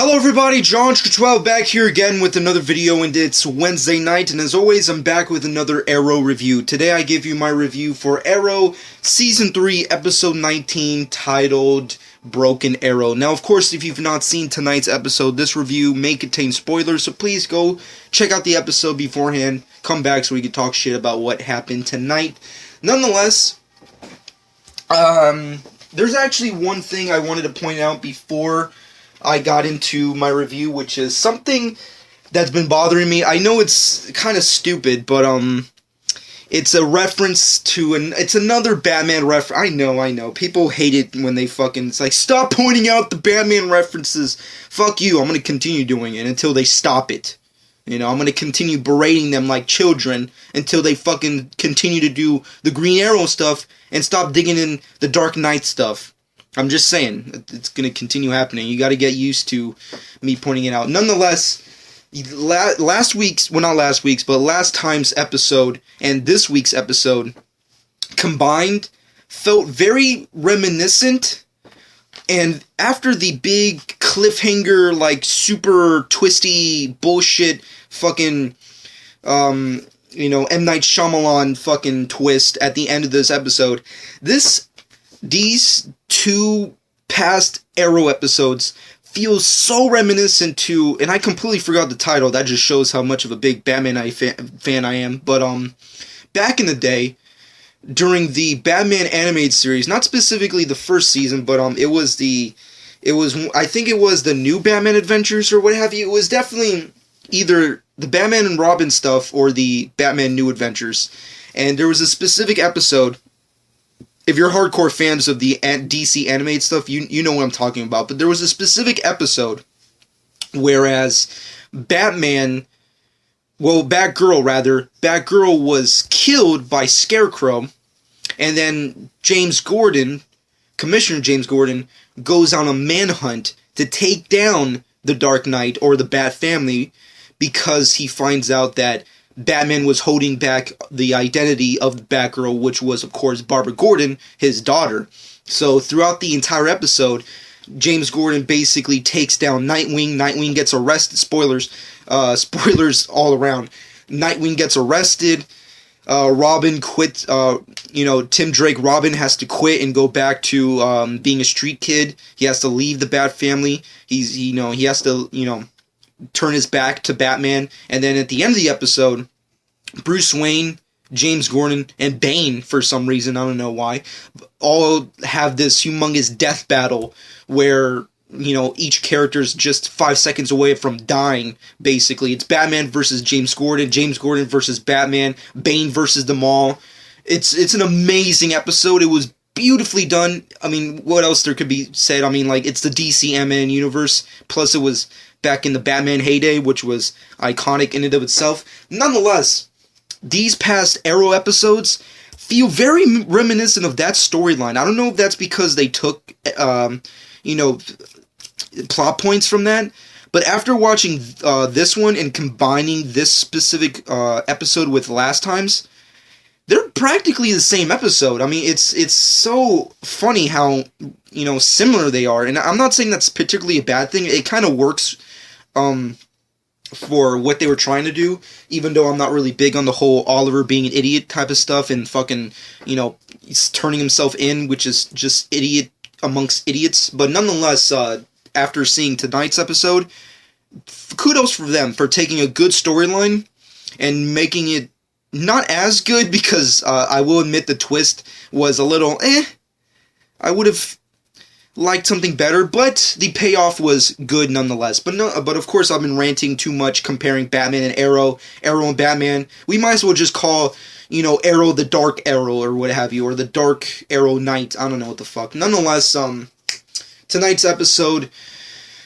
Hello everybody, John12 back here again with another video, and it's Wednesday night, and as always I'm back with another Arrow review. Today I give you my review for Arrow Season 3 Episode 19 titled Broken Arrow. Now of course if you've not seen tonight's episode, this review may contain spoilers, so please go check out the episode beforehand, come back so we can talk shit about what happened tonight. Nonetheless, there's actually one thing I wanted to point out before I got into my review, which is something that's been bothering me. I know it's kind of stupid, but it's a reference to it's another Batman reference. I know. People hate it when they it's like, stop pointing out the Batman references. Fuck you. I'm going to continue doing it until they stop it. You know, I'm going to continue berating them like children until they fucking continue to do the Green Arrow stuff and stop digging in the Dark Knight stuff. I'm just saying, it's going to continue happening. You got to get used to me pointing it out. Nonetheless, last time's episode and this week's episode combined felt very reminiscent. And after the big cliffhanger, like super twisty bullshit fucking, M. Night Shyamalan fucking twist at the end of this episode, these two past Arrow episodes feel so reminiscent to, and I completely forgot the title, that just shows how much of a big Batman fan I am, but back in the day, during the Batman animated series, not specifically the first season, but I think it was the New Batman Adventures or what have you. It was definitely either the Batman and Robin stuff or the Batman New Adventures, and there was a specific episode. If you're hardcore fans of the DC animated stuff, you know what I'm talking about. But there was a specific episode whereas Batgirl was killed by Scarecrow, and then Commissioner James Gordon, goes on a manhunt to take down the Dark Knight or the Bat family because he finds out that Batman was holding back the identity of Batgirl, which was, of course, Barbara Gordon, his daughter. So throughout the entire episode, James Gordon basically takes down Nightwing. Nightwing gets arrested. Spoilers all around. Nightwing gets arrested. Robin quits. Tim Drake Robin has to quit and go back to being a street kid. He has to leave the Bat family. He has to turn his back to Batman, and then at the end of the episode, Bruce Wayne, James Gordon, and Bane, for some reason, I don't know why, all have this humongous death battle where, each character's just 5 seconds away from dying, basically. It's Batman versus James Gordon versus Batman, Bane versus them all. It's an amazing episode. It was beautifully done. I mean, what else there could be said? I mean, it's the DC animated universe, plus it was back in the Batman heyday, which was iconic in and of itself. Nonetheless, these past Arrow episodes feel very reminiscent of that storyline. I don't know if that's because they took, plot points from that, but after watching this one and combining this specific episode with last time's, they're practically the same episode. I mean, it's so funny how, similar they are. And I'm not saying that's particularly a bad thing. It kind of works for what they were trying to do, even though I'm not really big on the whole Oliver being an idiot type of stuff and fucking, he's turning himself in, which is just idiot amongst idiots. But nonetheless, after seeing tonight's episode, kudos for them for taking a good storyline and making it not as good, because I will admit the twist was a little I would have liked something better, but the payoff was good nonetheless. But of course I've been ranting too much comparing Batman and Arrow and Batman. We might as well just call, Arrow the Dark Arrow or what have you, or the Dark Arrow Knight. I don't know what the fuck. Nonetheless, tonight's episode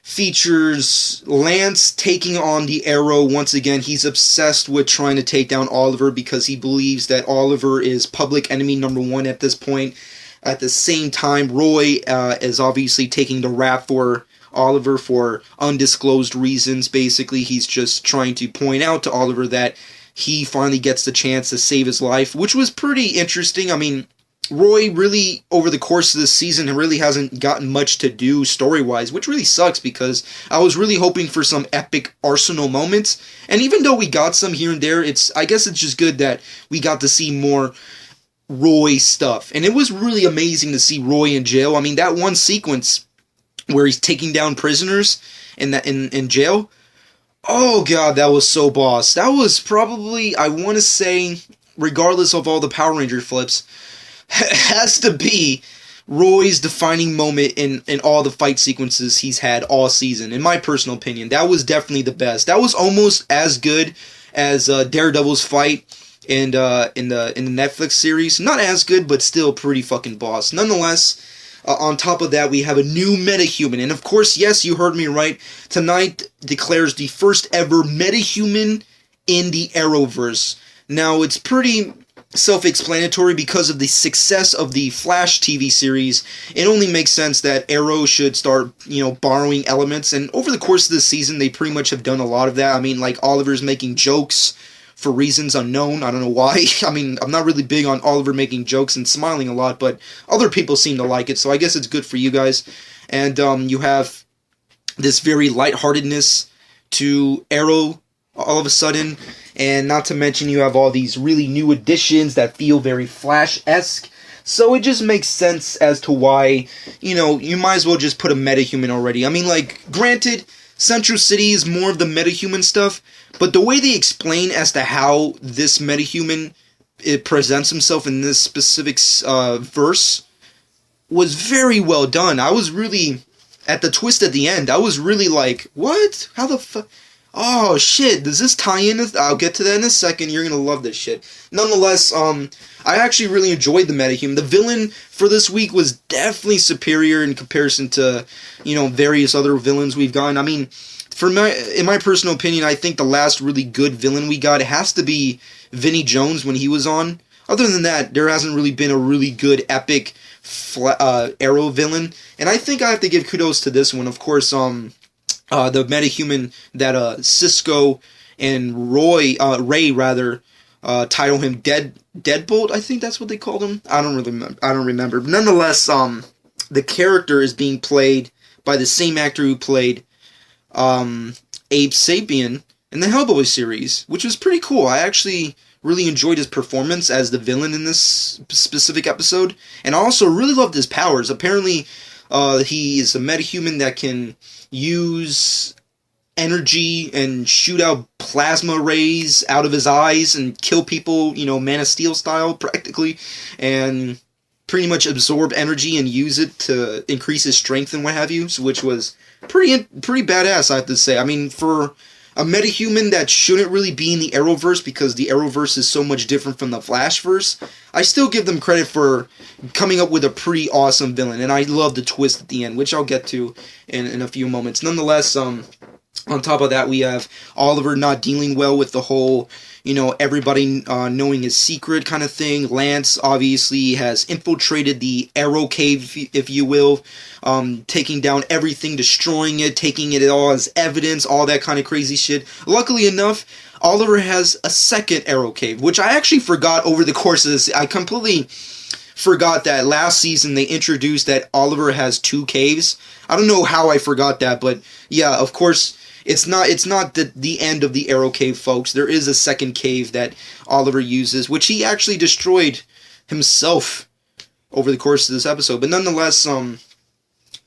features Lance taking on the Arrow once again. He's obsessed with trying to take down Oliver because he believes that Oliver is public enemy number one at this point. At the same time, Roy is obviously taking the rap for Oliver for undisclosed reasons. Basically, he's just trying to point out to Oliver that he finally gets the chance to save his life, which was pretty interesting. I mean, Roy really, over the course of this season, really hasn't gotten much to do story-wise, which really sucks because I was really hoping for some epic Arsenal moments. And even though we got some here and there, I guess it's just good that we got to see more Roy stuff. And it was really amazing to see Roy in jail. I mean, that one sequence where he's taking down prisoners in jail. Oh god, that was so boss. That was probably, I want to say, regardless of all the Power Ranger flips, has to be Roy's defining moment in all the fight sequences he's had all season. In my personal opinion, that was definitely the best. That was almost as good as Daredevil's fight in the Netflix series. Not as good, but still pretty fucking boss. Nonetheless, on top of that, we have a new metahuman. And of course, yes, you heard me right. Tonight declares the first ever metahuman in the Arrowverse. Now, it's pretty self-explanatory because of the success of the Flash TV series. It only makes sense that Arrow should start, borrowing elements. And over the course of this season, they pretty much have done a lot of that. I mean, like, Oliver's making jokes for reasons unknown. I don't know why. I mean, I'm not really big on Oliver making jokes and smiling a lot, but other people seem to like it, so I guess it's good for you guys. And you have this very lightheartedness to Arrow all of a sudden, and not to mention you have all these really new additions that feel very Flash-esque. So it just makes sense as to why, you might as well just put a metahuman already. I mean, like, granted, Central City is more of the metahuman stuff, but the way they explain as to how this metahuman presents himself in this specific verse was very well done. I was really, at the twist at the end, I was really like, what? How the fuck? Oh, shit, does this tie in? I'll get to that in a second. You're going to love this shit. Nonetheless, I actually really enjoyed the metahuman. The villain for this week was definitely superior in comparison to, various other villains we've gotten. I mean, in my personal opinion, I think the last really good villain we got has to be Vinnie Jones when he was on. Other than that, there hasn't really been a really good, epic Arrow villain. And I think I have to give kudos to this one. Of course, the metahuman that Cisco and Ray title him Deadbolt. I think that's what they called him. I don't remember. But nonetheless, the character is being played by the same actor who played Abe Sapien in the Hellboy series, which was pretty cool. I actually really enjoyed his performance as the villain in this specific episode, and I also really loved his powers. Apparently, he is a metahuman that can use energy and shoot out plasma rays out of his eyes and kill people, Man of Steel style, practically, and pretty much absorb energy and use it to increase his strength and what have you, which was pretty badass, I have to say. I mean, for a metahuman that shouldn't really be in the Arrowverse because the Arrowverse is so much different from the Flashverse, I still give them credit for coming up with a pretty awesome villain, and I love the twist at the end, which I'll get to in a few moments. Nonetheless, on top of that, we have Oliver not dealing well with the whole, everybody knowing his secret kind of thing. Lance obviously has infiltrated the Arrow Cave, if you will, taking down everything, destroying it, taking it all as evidence, all that kind of crazy shit. Luckily enough, Oliver has a second Arrow Cave, which I actually forgot over the course of this. I completely forgot that last season they introduced that Oliver has two caves. I don't know how I forgot that, but yeah, of course, it's not the end of the Arrow Cave, folks. There is a second cave that Oliver uses, which he actually destroyed himself over the course of this episode. But nonetheless,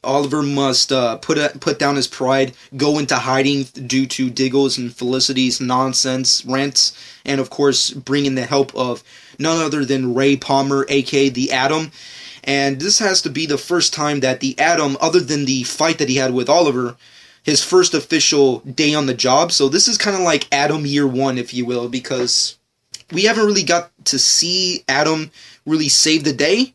Oliver must put down his pride, go into hiding due to Diggle's and Felicity's nonsense rants, and of course bring in the help of none other than Ray Palmer, aka the Atom. And this has to be the first time that the Atom, other than the fight that he had with Oliver, his first official day on the job. So this is kind of like Atom Year 1, if you will, because we haven't really got to see Atom really save the day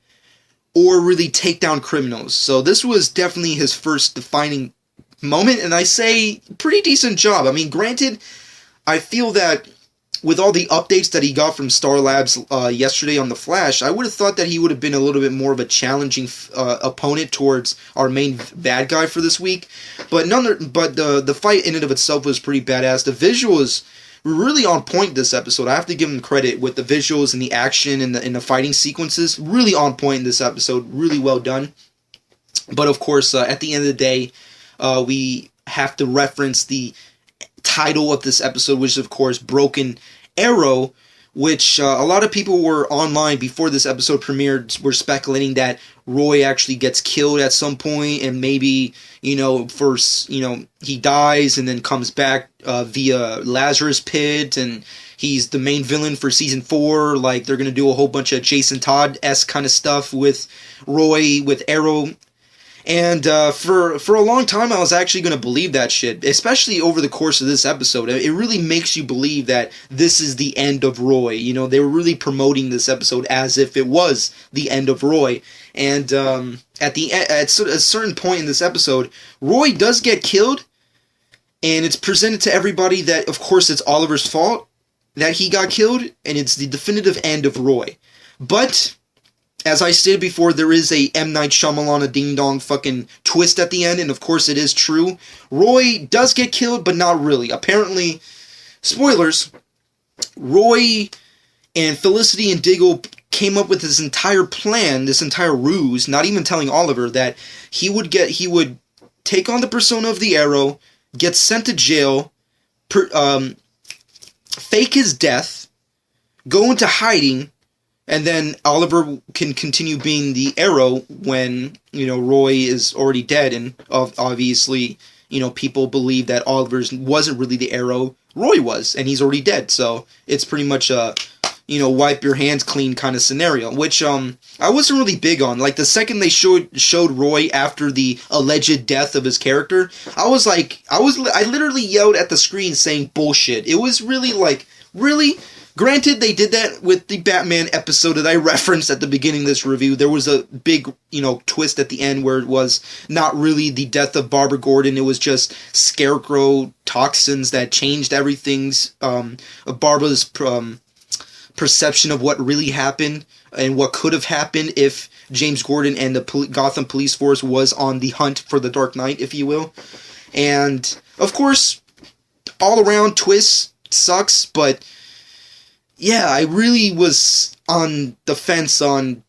or really take down criminals. So this was definitely his first defining moment, and I say pretty decent job. I mean, granted, I feel that with all the updates that he got from Star Labs yesterday on The Flash, I would have thought that he would have been a little bit more of a challenging opponent towards our main bad guy for this week. But the fight in and of itself was pretty badass. The visuals really on point this episode. I have to give them credit with the visuals and the action and the fighting sequences. Really on point in this episode. Really well done. But of course, at the end of the day, we have to reference the title of this episode, which is of course Broken Arrow, which a lot of people were online before this episode premiered were speculating that Roy actually gets killed at some point, and maybe, first, he dies and then comes back via Lazarus Pit, and he's the main villain for season 4. Like, they're going to do a whole bunch of Jason Todd-esque kind of stuff with Roy, with Arrow. And for a long time, I was actually going to believe that shit, especially over the course of this episode. It really makes you believe that this is the end of Roy. They were really promoting this episode as if it was the end of Roy. And at a certain point in this episode, Roy does get killed, and it's presented to everybody that, of course, it's Oliver's fault that he got killed, and it's the definitive end of Roy. But as I stated before, there is a M. Night Shyamalan ding-dong fucking twist at the end, and of course it is true. Roy does get killed, but not really. Apparently, spoilers, Roy and Felicity and Diggle came up with this entire plan, this entire ruse, not even telling Oliver, that he would take on the persona of the Arrow, get sent to jail, fake his death, go into hiding, and then Oliver can continue being the Arrow when, Roy is already dead, and obviously, people believe that Oliver wasn't really the Arrow, Roy was, and he's already dead, so it's pretty much a, wipe your hands clean kind of scenario, which, I wasn't really big on. Like, the second they showed Roy after the alleged death of his character, I literally yelled at the screen saying bullshit. It was really like, really? Granted, they did that with the Batman episode that I referenced at the beginning of this review. There was a big, twist at the end where it was not really the death of Barbara Gordon. It was just scarecrow toxins that changed everything's, Barbara's perception of what really happened and what could have happened if James Gordon and the Gotham police force was on the hunt for the Dark Knight, if you will. And, of course, all around twist sucks, but yeah, I really was on the fence on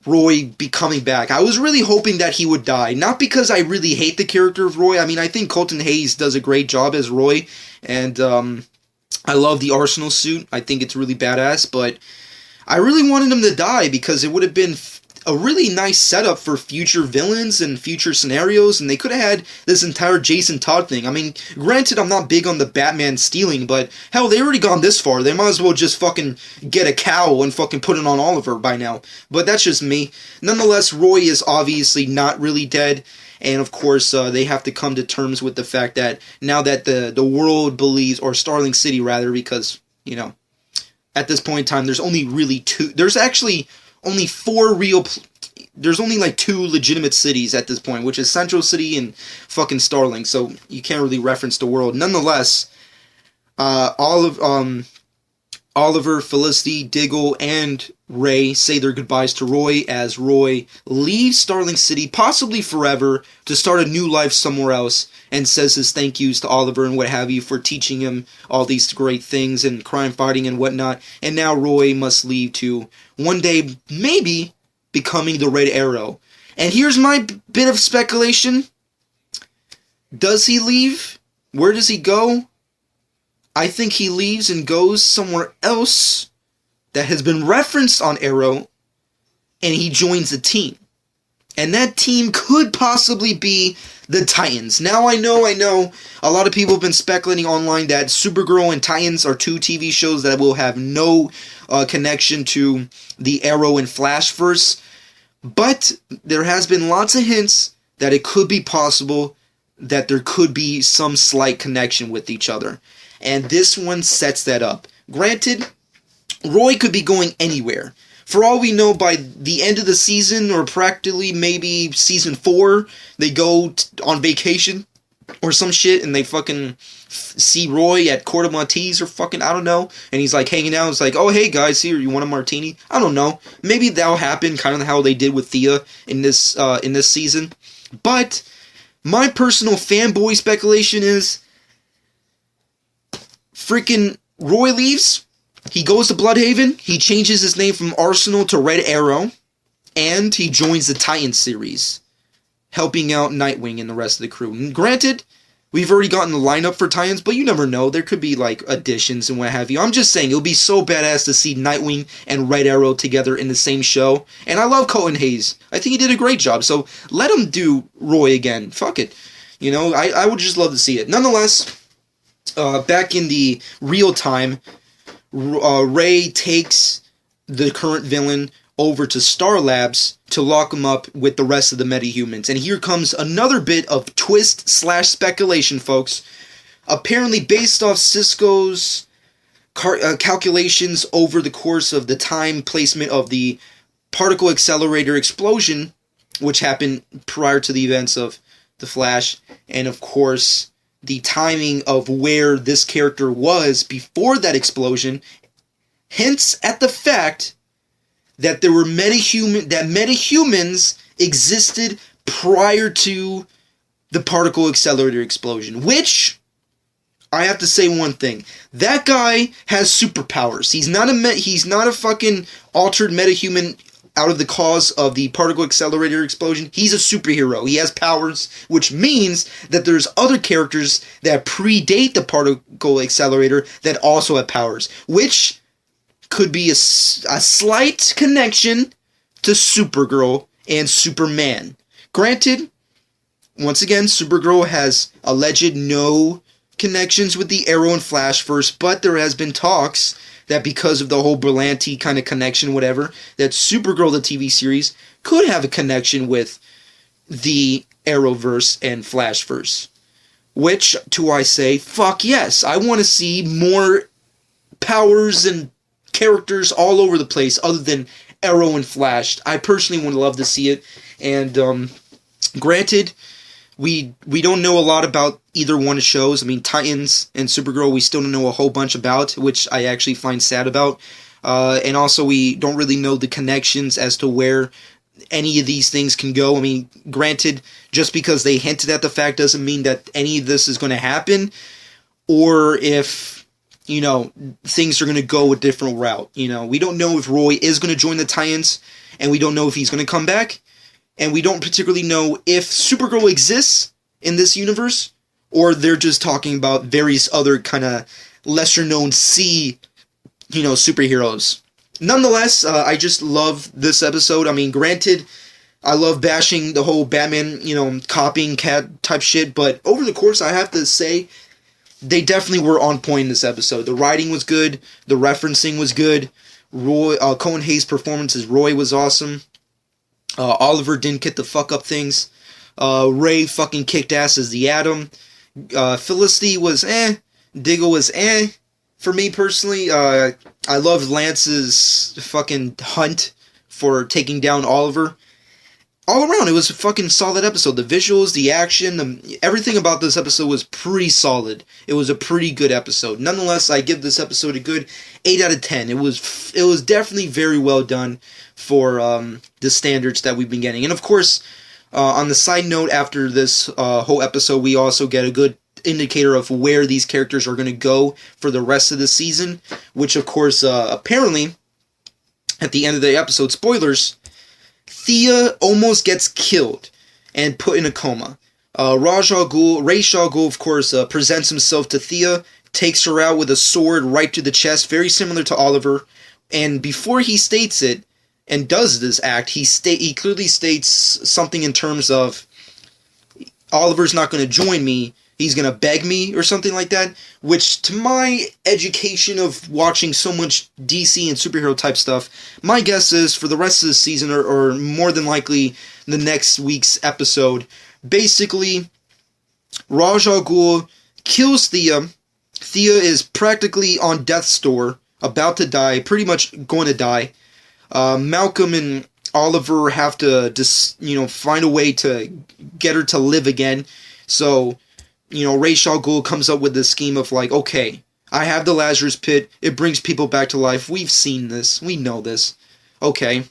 Roy coming back. I was really hoping that he would die. Not because I really hate the character of Roy. I mean, I think Colton Hayes does a great job as Roy. And I love the Arsenal suit. I think it's really badass. But I really wanted him to die because it would have been a really nice setup for future villains and future scenarios, and they could have had this entire Jason Todd thing. I mean, granted, I'm not big on the Batman stealing, but hell, they already gone this far. They might as well just fucking get a cow and fucking put it on Oliver by now. But that's just me. Nonetheless, Roy is obviously not really dead, and of course, they have to come to terms with the fact that now that the world believes, or Starling City rather, because, at this point in time, there's only really two. There's actually only there's only like 2 legitimate cities at this point, which is Central City and fucking Starling, so you can't really reference the world. Nonetheless, Oliver, Felicity, Diggle, and Ray say their goodbyes to Roy as Roy leaves Starling City, possibly forever, to start a new life somewhere else, and says his thank yous to Oliver and what have you for teaching him all these great things and crime fighting and whatnot. And now Roy must leave to one day maybe becoming the Red Arrow. And here's my bit of speculation. Does he leave? Where does he go? I think he leaves and goes somewhere else that has been referenced on Arrow, and he joins a team. And that team could possibly be the Titans. Now I know, a lot of people have been speculating online that Supergirl and Titans are 2 TV shows that will have no connection to the Arrow and Flashverse. But there has been lots of hints that it could be possible that there could be some slight connection with each other. And this one sets that up. Granted, Roy could be going anywhere. For all we know, by the end of the season, or practically maybe season 4, they go on vacation or some shit, and they fucking see Roy at Court of Maltese, or fucking, I don't know, and he's like hanging out. It's like, oh, hey guys, here, you want a martini? I don't know. Maybe that'll happen, kind of how they did with Thea in this season. But my personal fanboy speculation is freaking Roy leaves. He goes to Bloodhaven. He changes his name from Arsenal to Red Arrow. And he joins the Titan series, helping out Nightwing and the rest of the crew. And granted, we've already gotten the lineup for Titans, but you never know. There could be, like, additions and what have you. I'm just saying, it would be so badass to see Nightwing and Red Arrow together in the same show. And I love Colton Hayes. I think he did a great job. So let him do Roy again. Fuck it. You know, I would just love to see it. Nonetheless, back in the real time, Ray takes the current villain over to Star Labs to lock him up with the rest of the metahumans. And here comes another bit of twist/speculation, folks. Apparently based off Cisco's calculations over the course of the time placement of the particle accelerator explosion, which happened prior to the events of The Flash, and of course the timing of where this character was before that explosion, hints at the fact that there were metahumans existed prior to the particle accelerator explosion. Which, I have to say one thing: that guy has superpowers. He's not a fucking altered metahuman out of the cause of the particle accelerator explosion. He's a superhero. He has powers, which means that there's other characters that predate the particle accelerator that also have powers, which could be a slight connection to Supergirl and Superman. Granted, once again, Supergirl has alleged no connections with the Arrow and Flash first, but there has been talks that because of the whole Berlanti kind of connection, whatever, that Supergirl, the TV series, could have a connection with the Arrowverse and Flashverse. Which, do I say, fuck yes. I want to see more powers and characters all over the place other than Arrow and Flash. I personally would love to see it. And granted, we don't know a lot about either one of the shows. I mean, Titans and Supergirl, we still don't know a whole bunch about, which I actually find sad about. And also, we don't really know the connections as to where any of these things can go. I mean, granted, just because they hinted at the fact doesn't mean that any of this is going to happen, or if, you know, things are going to go a different route. You know, we don't know if Roy is going to join the Titans, and we don't know if he's going to come back, and we don't particularly know if Supergirl exists in this universe, or they're just talking about various other kind of lesser-known superheroes. Nonetheless, I just love this episode. I mean, granted, I love bashing the whole Batman, copying cat type shit, but over the course, I have to say, they definitely were on point in this episode. The writing was good. The referencing was good. Colin Hayes' performance as Roy was awesome. Oliver didn't get to fuck up things. Ray fucking kicked ass as the Atom. Felicity was Diggle was for me personally. I loved Lance's fucking hunt for taking down Oliver. All around, it was a fucking solid episode. The visuals, the action, everything about this episode was pretty solid. It was a pretty good episode. Nonetheless, I give this episode a good 8 out of 10. It was definitely very well done for the standards that we've been getting. And of course, on the side note, after this whole episode, we also get a good indicator of where these characters are going to go for the rest of the season, which of course, apparently, at the end of the episode, spoilers, Thea almost gets killed and put in a coma. Ra's al Ghul, of course, presents himself to Thea, takes her out with a sword right to the chest, very similar to Oliver. And before he states it and does this act, he clearly states something in terms of, Oliver's not going to join me, he's going to beg me, or something like that, which, to my education of watching so much DC and superhero type stuff, my guess is, for the rest of the season, or more than likely the next week's episode, basically, Ra's al Ghul kills Thea. Thea is practically on death's door, about to die, pretty much going to die. Malcolm and Oliver have to find a way to get her to live again. So, Ra's al Ghul comes up with this scheme of like, okay, I have the Lazarus Pit, it brings people back to life, we've seen this, we know this. Okay,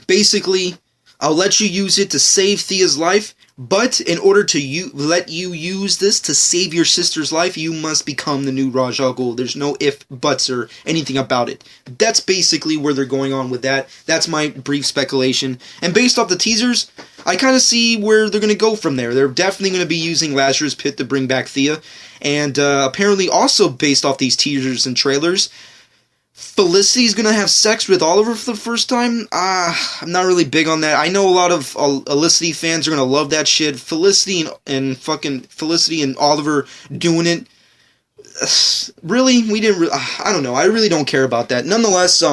basically, I'll let you use it to save Thea's life, But in order to let you use this to save your sister's life, you must become the new Raj Al Ghul. There's no if, buts, or anything about it. That's basically where they're going on with that. That's my brief speculation. And based off the teasers, I kind of see where they're going to go from there. They're definitely going to be using Lazarus Pit to bring back Thea. And apparently also based off these teasers and trailers, Felicity's gonna have sex with Oliver for the first time? I'm not really big on that. I know a lot of Felicity fans are gonna love that shit. Felicity and Oliver doing it. Really? We didn't I don't know. I really don't care about that. Nonetheless,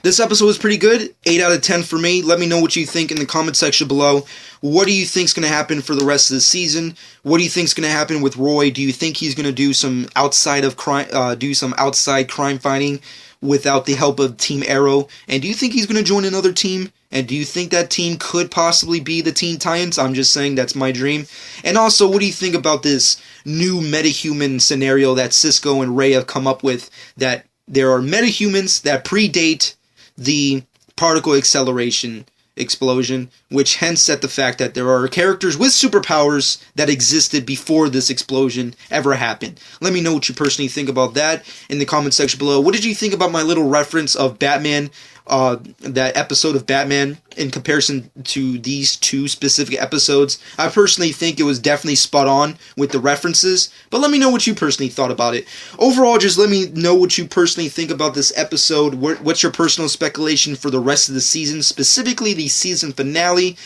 this episode was pretty good. 8 out of 10 for me. Let me know what you think in the comment section below. What do you think is going to happen for the rest of the season? What do you think is going to happen with Roy? Do you think he's going to do some outside crime fighting without the help of Team Arrow? And do you think he's going to join another team? And do you think that team could possibly be the Teen Titans? I'm just saying that's my dream. And also, what do you think about this new metahuman scenario that Cisco and Ray have come up with, that there are metahumans that predate the particle acceleration explosion, which hints at the fact that there are characters with superpowers that existed before this explosion ever happened. Let me know what you personally think about that in the comment section below. What did you think about my little reference of Batman, that episode of Batman, in comparison to these two specific episodes? I personally think it was definitely spot on with the references, but let me know what you personally thought about it. Overall, just let me know what you personally think about this episode. What's your personal speculation for the rest of the season, specifically the season finale?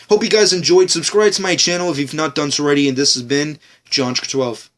Hope you guys enjoyed. Subscribe to my channel if you've not done so already, and this has been John 12.